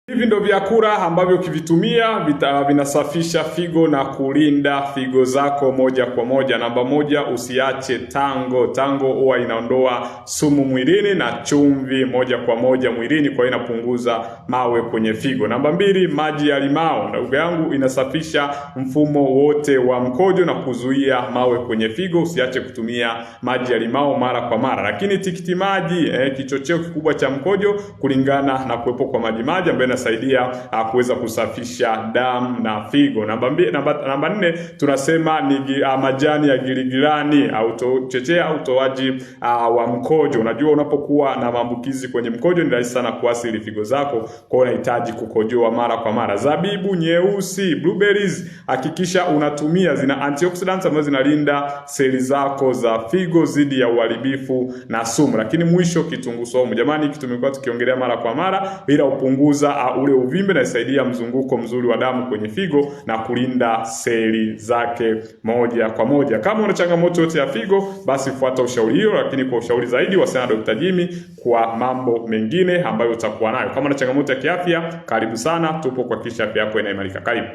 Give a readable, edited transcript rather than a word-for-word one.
Hivi ndio vyakula ambavyo ukivitumia vinasafisha figo na kulinda figo zako moja kwa moja. Namba moja, usiache tango. Tango huwa inaondoa sumu mwilini na chumvi moja kwa moja mwilini, kwa hiyo inapunguza mawe kwenye figo. Namba mbili, maji ya limao. Ndugu yangu, inasafisha mfumo wote wa mkojo na kuzuia mawe kwenye figo. Usiache kutumia maji ya limao mara kwa mara. Lakini tikiti maji, kichocheo kikubwa cha mkojo kulingana na kuwepo kwa maji ambayo inasaidia kuweza kusafisha damu na figo. Namba nne tunasema ni majani ya giligilani au chochea utoaji wa mkojo. Unajua unapokuwa na maambukizi kwenye mkojo ni rahisi sana kuathiri figo zako, kwa hiyo unahitaji kukojoa mara kwa mara. Zabibu nyeusi, blueberries, hakikisha unatumia, zina antioxidants ambazo zinalinda seli zako za figo dhidi ya uharibifu na sumu. Lakini mwisho, kitunguu saumu. Jamani, tumekuwa tukiongelea mara kwa mara, bila upunguza ule uvimbe na isaidia mzunguko mzuri wa damu kwenye figo na kulinda seli zake moja kwa moja. Kama una changamoto yote ya figo, basi fuata ushauri hiyo, lakini kwa ushauri zaidi wasiliana na Dr. Jimmy kwa mambo mengine ambayo utakuwa nayo. Kama una changamoto ya kiafya, karibu sana, tupo kuhakikisha afya yako inaimarika. Karibu.